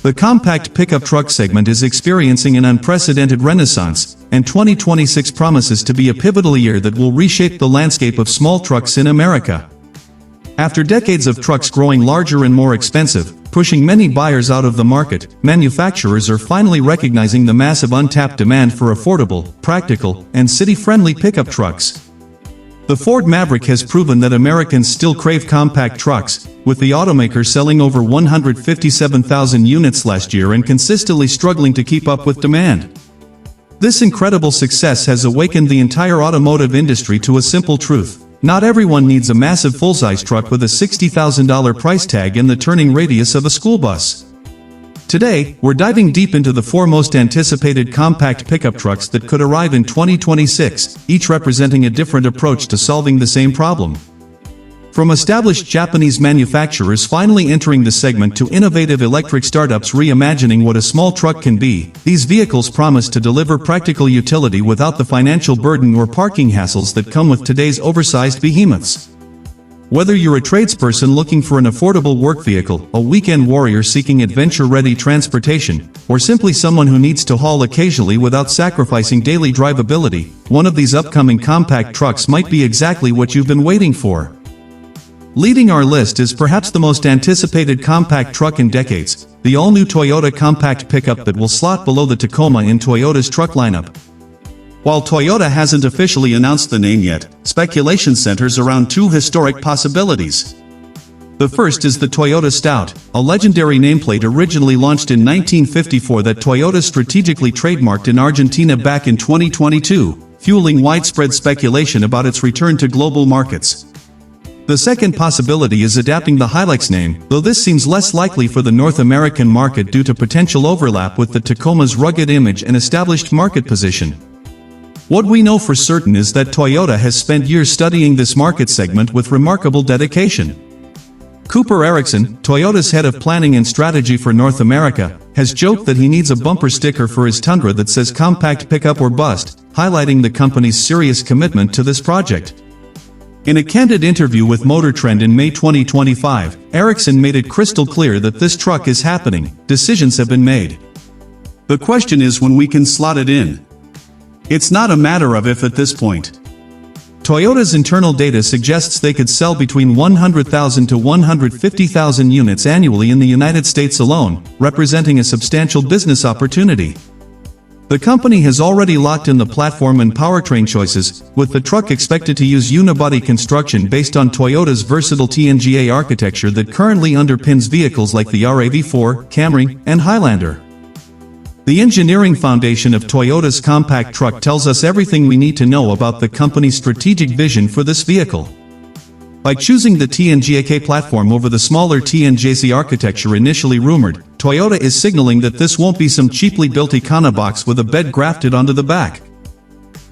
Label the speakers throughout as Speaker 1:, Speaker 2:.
Speaker 1: The compact pickup truck segment is experiencing an unprecedented renaissance, and 2026 promises to be a pivotal year that will reshape the landscape of small trucks in America. After decades of trucks growing larger and more expensive, pushing many buyers out of the market, manufacturers are finally recognizing the massive untapped demand for affordable, practical, and city-friendly pickup trucks. The Ford Maverick has proven that Americans still crave compact trucks, with the automaker selling over 157,000 units last year and consistently struggling to keep up with demand. This incredible success has awakened the entire automotive industry to a simple truth: not everyone needs a massive full-size truck with a $60,000 price tag and the turning radius of a school bus. Today, we're diving deep into the four most anticipated compact pickup trucks that could arrive in 2026, each representing a different approach to solving the same problem. From established Japanese manufacturers finally entering the segment to innovative electric startups reimagining what a small truck can be, these vehicles promise to deliver practical utility without the financial burden or parking hassles that come with today's oversized behemoths. Whether you're a tradesperson looking for an affordable work vehicle, a weekend warrior seeking adventure-ready transportation, or simply someone who needs to haul occasionally without sacrificing daily drivability, one of these upcoming compact trucks might be exactly what you've been waiting for. Leading our list is perhaps the most anticipated compact truck in decades, the all-new Toyota compact pickup that will slot below the Tacoma in Toyota's truck lineup. While Toyota hasn't officially announced the name yet, speculation centers around two historic possibilities. The first is the Toyota Stout, a legendary nameplate originally launched in 1954 that Toyota strategically trademarked in Argentina back in 2022, fueling widespread speculation about its return to global markets. The second possibility is adapting the Hilux name, though this seems less likely for the North American market due to potential overlap with the Tacoma's rugged image and established market position. What we know for certain is that Toyota has spent years studying this market segment with remarkable dedication. Cooper Erickson, Toyota's head of planning and strategy for North America, has joked that he needs a bumper sticker for his Tundra that says compact pickup or bust, highlighting the company's serious commitment to this project. In a candid interview with Motor Trend in May 2025, Erickson made it crystal clear that this truck is happening, decisions have been made. The question is when we can slot it in. It's not a matter of if at this point. Toyota's internal data suggests they could sell between 100,000 to 150,000 units annually in the United States alone, representing a substantial business opportunity. The company has already locked in the platform and powertrain choices, with the truck expected to use unibody construction based on Toyota's versatile TNGA architecture that currently underpins vehicles like the RAV4, Camry, and Highlander. The engineering foundation of Toyota's compact truck tells us everything we need to know about the company's strategic vision for this vehicle. By choosing the TNGA platform over the smaller TNGA architecture initially rumored, Toyota is signaling that this won't be some cheaply built Econobox with a bed grafted onto the back.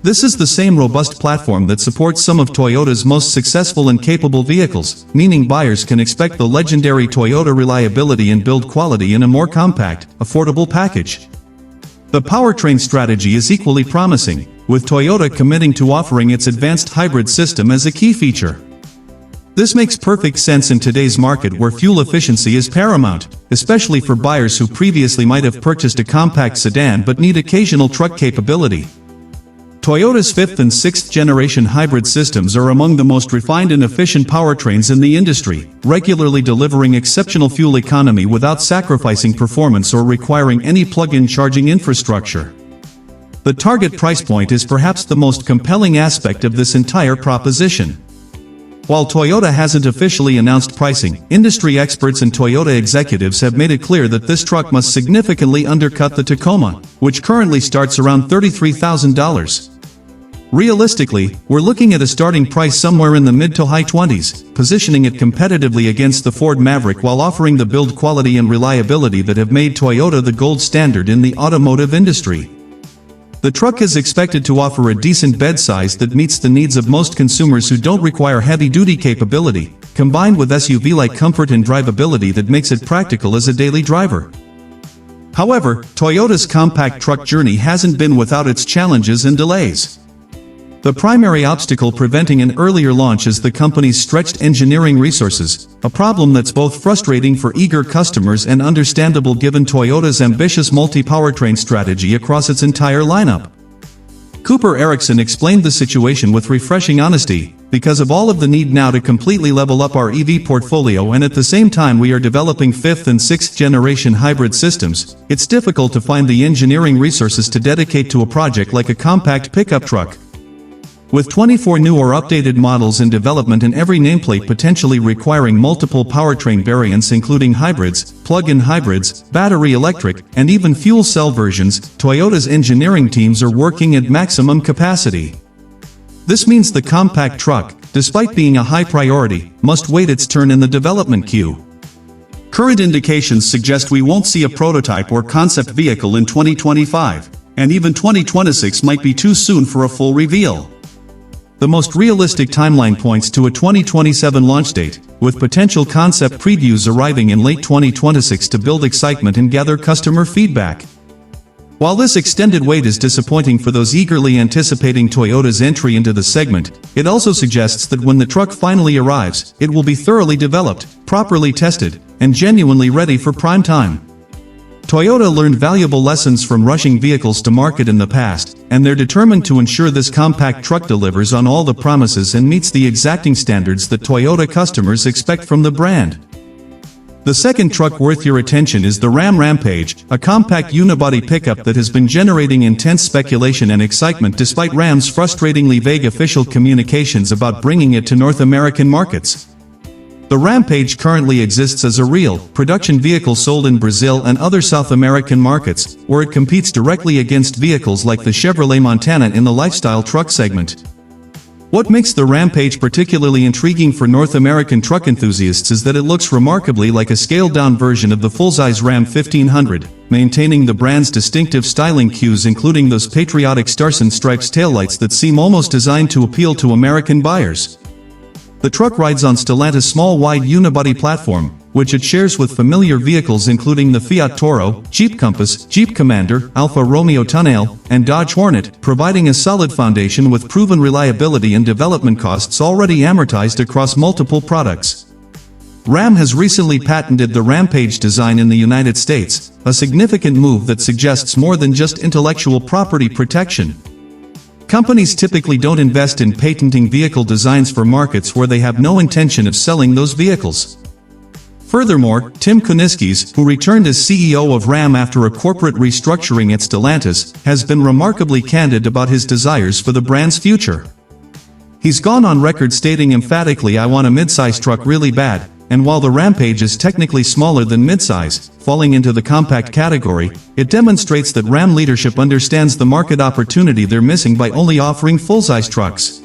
Speaker 1: This is the same robust platform that supports some of Toyota's most successful and capable vehicles, meaning buyers can expect the legendary Toyota reliability and build quality in a more compact, affordable package. The powertrain strategy is equally promising, with Toyota committing to offering its advanced hybrid system as a key feature. This makes perfect sense in today's market where fuel efficiency is paramount, especially for buyers who previously might have purchased a compact sedan but need occasional truck capability. Toyota's 5th and 6th generation hybrid systems are among the most refined and efficient powertrains in the industry, regularly delivering exceptional fuel economy without sacrificing performance or requiring any plug-in charging infrastructure. The target price point is perhaps the most compelling aspect of this entire proposition. While Toyota hasn't officially announced pricing, industry experts and Toyota executives have made it clear that this truck must significantly undercut the Tacoma, which currently starts around $33,000. Realistically, we're looking at a starting price somewhere in the mid to high 20s, positioning it competitively against the Ford Maverick while offering the build quality and reliability that have made Toyota the gold standard in the automotive industry. The truck is expected to offer a decent bed size that meets the needs of most consumers who don't require heavy-duty capability, combined with SUV-like comfort and drivability that makes it practical as a daily driver. However, Toyota's compact truck journey hasn't been without its challenges and delays. The primary obstacle preventing an earlier launch is the company's stretched engineering resources, a problem that's both frustrating for eager customers and understandable given Toyota's ambitious multi-powertrain strategy across its entire lineup. Cooper Erickson explained the situation with refreshing honesty: because of all of the need now to completely level up our EV portfolio and at the same time we are developing 5th and 6th generation hybrid systems, it's difficult to find the engineering resources to dedicate to a project like a compact pickup truck. With 24 new or updated models in development and every nameplate potentially requiring multiple powertrain variants including hybrids, plug-in hybrids, battery electric, and even fuel cell versions, Toyota's engineering teams are working at maximum capacity. This means the compact truck, despite being a high priority, must wait its turn in the development queue. Current indications suggest we won't see a prototype or concept vehicle in 2025, and even 2026 might be too soon for a full reveal. The most realistic timeline points to a 2027 launch date, with potential concept previews arriving in late 2026 to build excitement and gather customer feedback. While this extended wait is disappointing for those eagerly anticipating Toyota's entry into the segment, it also suggests that when the truck finally arrives, it will be thoroughly developed, properly tested, and genuinely ready for prime time. Toyota learned valuable lessons from rushing vehicles to market in the past, and they're determined to ensure this compact truck delivers on all the promises and meets the exacting standards that Toyota customers expect from the brand. The second truck worth your attention is the Ram Rampage, a compact unibody pickup that has been generating intense speculation and excitement despite Ram's frustratingly vague official communications about bringing it to North American markets. The Rampage currently exists as a real, production vehicle sold in Brazil and other South American markets, where it competes directly against vehicles like the Chevrolet Montana in the lifestyle truck segment. What makes the Rampage particularly intriguing for North American truck enthusiasts is that it looks remarkably like a scaled-down version of the full-size Ram 1500, maintaining the brand's distinctive styling cues including those patriotic stars and stripes taillights that seem almost designed to appeal to American buyers. The truck rides on Stellantis' small wide unibody platform, which it shares with familiar vehicles including the Fiat Toro, Jeep Compass, Jeep Commander, Alfa Romeo Tonale, and Dodge Hornet, providing a solid foundation with proven reliability and development costs already amortized across multiple products. Ram has recently patented the Rampage design in the United States, a significant move that suggests more than just intellectual property protection. Companies typically don't invest in patenting vehicle designs for markets where they have no intention of selling those vehicles. Furthermore, Tim Kuniskis, who returned as CEO of Ram after a corporate restructuring at Stellantis, has been remarkably candid about his desires for the brand's future. He's gone on record stating emphatically, "I want a midsize truck really bad," and while the Rampage is technically smaller than midsize, falling into the compact category, it demonstrates that Ram leadership understands the market opportunity they're missing by only offering full-size trucks.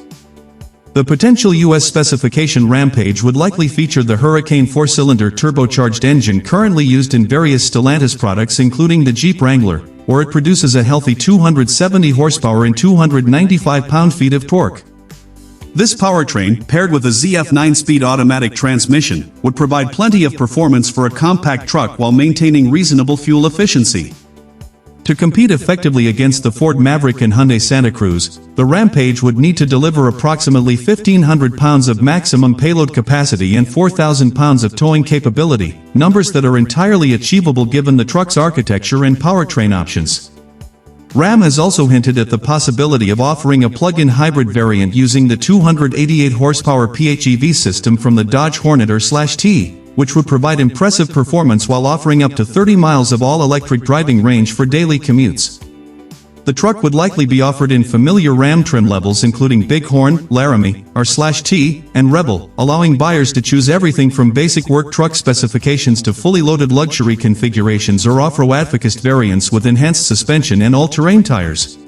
Speaker 1: The potential US specification Rampage would likely feature the Hurricane 4-cylinder turbocharged engine currently used in various Stellantis products including the Jeep Wrangler, where it produces a healthy 270 horsepower and 295 pound-feet of torque. This powertrain, paired with a ZF 9-speed automatic transmission, would provide plenty of performance for a compact truck while maintaining reasonable fuel efficiency. To compete effectively against the Ford Maverick and Hyundai Santa Cruz, the Rampage would need to deliver approximately 1,500 pounds of maximum payload capacity and 4,000 pounds of towing capability, numbers that are entirely achievable given the truck's architecture and powertrain options. Ram has also hinted at the possibility of offering a plug-in hybrid variant using the 288 horsepower PHEV system from the Dodge Hornet or/T, which would provide impressive performance while offering up to 30 miles of all-electric driving range for daily commutes. The truck would likely be offered in familiar Ram trim levels including Bighorn, Laramie, R/T, and Rebel, allowing buyers to choose everything from basic work truck specifications to fully loaded luxury configurations or off-road variants with enhanced suspension and all-terrain tires.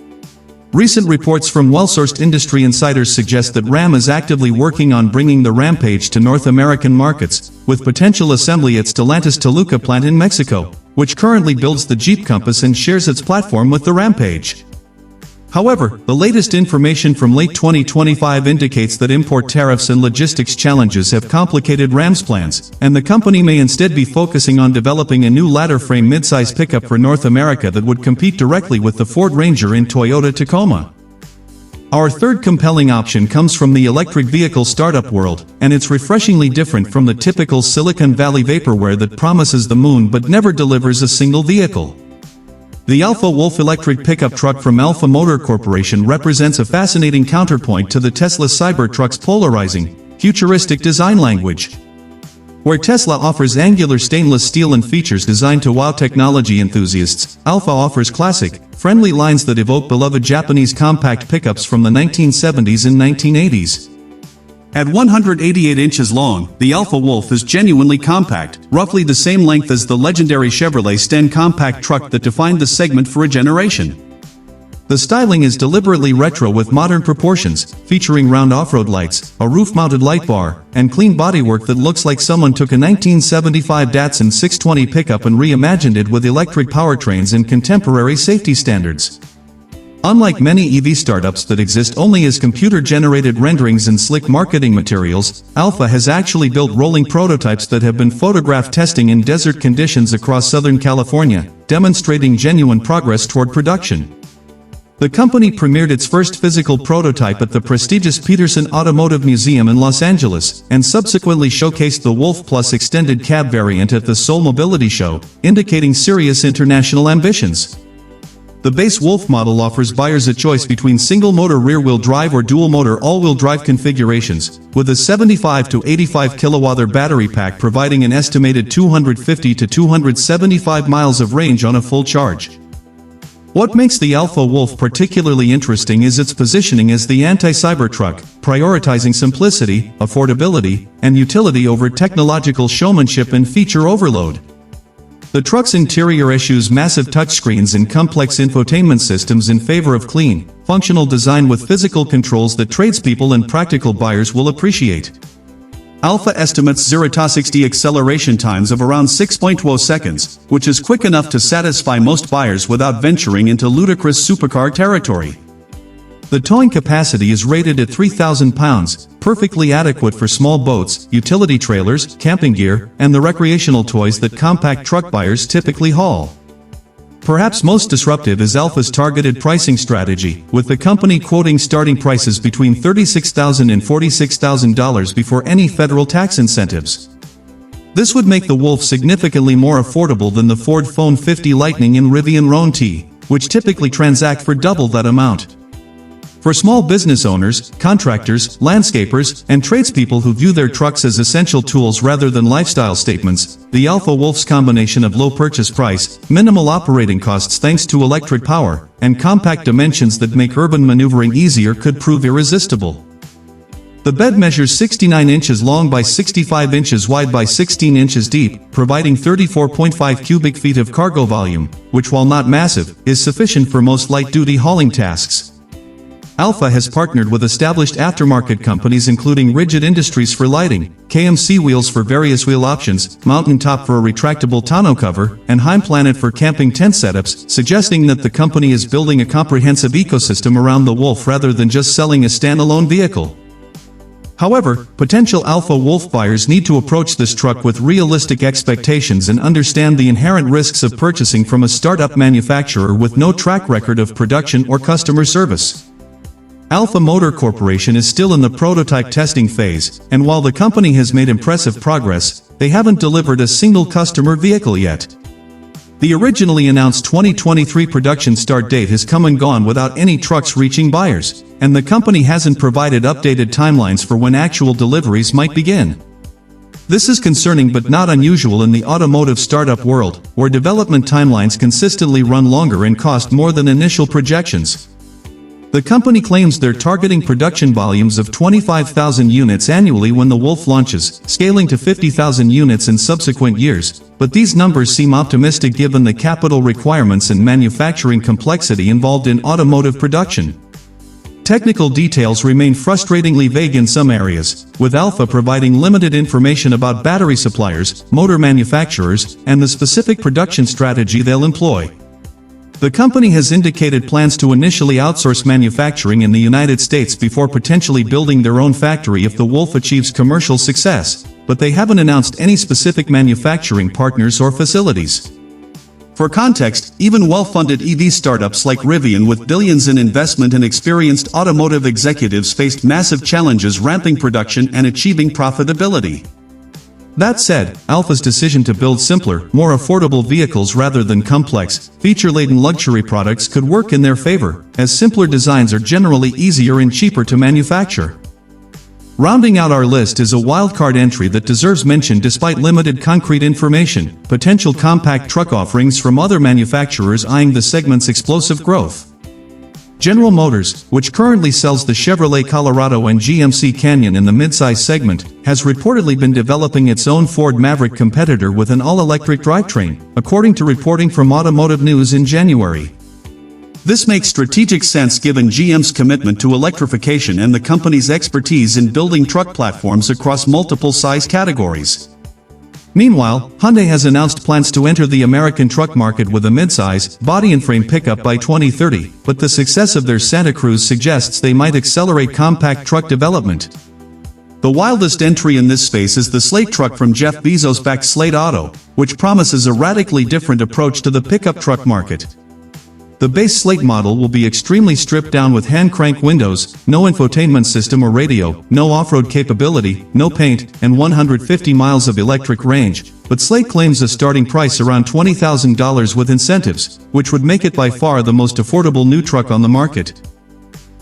Speaker 1: Recent reports from well-sourced industry insiders suggest that Ram is actively working on bringing the Rampage to North American markets, with potential assembly at Stellantis Toluca plant in Mexico, which currently builds the Jeep Compass and shares its platform with the Rampage. However, the latest information from late 2025 indicates that import tariffs and logistics challenges have complicated Ram's plans, and the company may instead be focusing on developing a new ladder-frame midsize pickup for North America that would compete directly with the Ford Ranger and Toyota Tacoma. Our third compelling option comes from the electric vehicle startup world, and it's refreshingly different from the typical Silicon Valley vaporware that promises the moon but never delivers a single vehicle. The Alfa Wolf electric pickup truck from Alfa Motor Corporation represents a fascinating counterpoint to the Tesla Cybertruck's polarizing, futuristic design language. Where Tesla offers angular stainless steel and features designed to wow technology enthusiasts, Alfa offers classic, friendly lines that evoke beloved Japanese compact pickups from the 1970s and 1980s. At 188 inches long, the Alfa Wolf is genuinely compact, roughly the same length as the legendary Chevrolet Sten compact truck that defined the segment for a generation. The styling is deliberately retro with modern proportions, featuring round off-road lights, a roof-mounted light bar, and clean bodywork that looks like someone took a 1975 Datsun 620 pickup and reimagined it with electric powertrains and contemporary safety standards. Unlike many EV startups that exist only as computer-generated renderings and slick marketing materials, Alfa has actually built rolling prototypes that have been photographed testing in desert conditions across Southern California, demonstrating genuine progress toward production. The company premiered its first physical prototype at the prestigious Peterson Automotive Museum in Los Angeles, and subsequently showcased the Wolf Plus extended cab variant at the Seoul Mobility Show, indicating serious international ambitions. The base Wolf model offers buyers a choice between single-motor rear-wheel drive or dual-motor all-wheel drive configurations, with a 75 to 85 kWh battery pack providing an estimated 250 to 275 miles of range on a full charge. What makes the Alfa Wolf particularly interesting is its positioning as the anti-Cybertruck, prioritizing simplicity, affordability, and utility over technological showmanship and feature overload. The truck's interior eschews massive touchscreens and complex infotainment systems in favor of clean, functional design with physical controls that tradespeople and practical buyers will appreciate. Alfa estimates 0-60 acceleration times of around 6.0 seconds, which is quick enough to satisfy most buyers without venturing into ludicrous supercar territory. The towing capacity is rated at 3,000 pounds, perfectly adequate for small boats, utility trailers, camping gear, and the recreational toys that compact truck buyers typically haul. Perhaps most disruptive is Alfa's targeted pricing strategy, with the company quoting starting prices between $36,000 and $46,000 before any federal tax incentives. This would make the Wolf significantly more affordable than the Ford F-150 Lightning and Rivian Roan-T, which typically transact for double that amount. For small business owners, contractors, landscapers, and tradespeople who view their trucks as essential tools rather than lifestyle statements, the Alfa Wolf's combination of low purchase price, minimal operating costs thanks to electric power, and compact dimensions that make urban maneuvering easier could prove irresistible. The bed measures 69 inches long by 65 inches wide by 16 inches deep, providing 34.5 cubic feet of cargo volume, which while not massive, is sufficient for most light-duty hauling tasks. Alfa has partnered with established aftermarket companies including Rigid Industries for lighting, KMC Wheels for various wheel options, Mountaintop for a retractable tonneau cover, and Heimplanet for camping tent setups, suggesting that the company is building a comprehensive ecosystem around the Wolf rather than just selling a standalone vehicle. However, potential Alfa Wolf buyers need to approach this truck with realistic expectations and understand the inherent risks of purchasing from a startup manufacturer with no track record of production or customer service. Alfa Motor Corporation is still in the prototype testing phase, and while the company has made impressive progress, they haven't delivered a single customer vehicle yet. The originally announced 2023 production start date has come and gone without any trucks reaching buyers, and the company hasn't provided updated timelines for when actual deliveries might begin. This is concerning but not unusual in the automotive startup world, where development timelines consistently run longer and cost more than initial projections. The company claims they're targeting production volumes of 25,000 units annually when the Wolf launches, scaling to 50,000 units in subsequent years, but these numbers seem optimistic given the capital requirements and manufacturing complexity involved in automotive production. Technical details remain frustratingly vague in some areas, with Alfa providing limited information about battery suppliers, motor manufacturers, and the specific production strategy they'll employ. The company has indicated plans to initially outsource manufacturing in the United States before potentially building their own factory if the Wolf achieves commercial success, but they haven't announced any specific manufacturing partners or facilities. For context, even well-funded EV startups like Rivian with billions in investment and experienced automotive executives faced massive challenges ramping production and achieving profitability. That said, Alfa's decision to build simpler, more affordable vehicles rather than complex, feature-laden luxury products could work in their favor, as simpler designs are generally easier and cheaper to manufacture. Rounding out our list is a wildcard entry that deserves mention despite limited concrete information: potential compact truck offerings from other manufacturers eyeing the segment's explosive growth. General Motors, which currently sells the Chevrolet Colorado and GMC Canyon in the midsize segment, has reportedly been developing its own Ford Maverick competitor with an all-electric drivetrain, according to reporting from Automotive News in January. This makes strategic sense given GM's commitment to electrification and the company's expertise in building truck platforms across multiple size categories. Meanwhile, Hyundai has announced plans to enter the American truck market with a midsize, body-and-frame pickup by 2030, but the success of their Santa Cruz suggests they might accelerate compact truck development. The wildest entry in this space is the Slate truck from Jeff Bezos-backed Slate Auto, which promises a radically different approach to the pickup truck market. The base Slate model will be extremely stripped down with hand-crank windows, no infotainment system or radio, no off-road capability, no paint, and 150 miles of electric range, but Slate claims a starting price around $20,000 with incentives, which would make it by far the most affordable new truck on the market.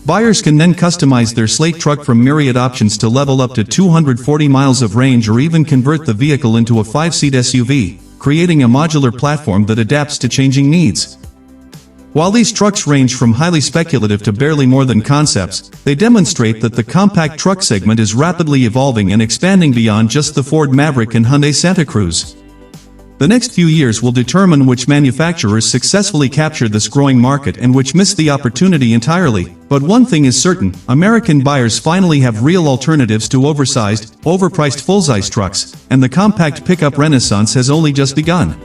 Speaker 1: Buyers can then customize their Slate truck from myriad options to level up to 240 miles of range or even convert the vehicle into a 5-seat SUV, creating a modular platform that adapts to changing needs. While these trucks range from highly speculative to barely more than concepts, they demonstrate that the compact truck segment is rapidly evolving and expanding beyond just the Ford Maverick and Hyundai Santa Cruz. The next few years will determine which manufacturers successfully capture this growing market and which miss the opportunity entirely, but one thing is certain: American buyers finally have real alternatives to oversized, overpriced full-size trucks, and the compact pickup renaissance has only just begun.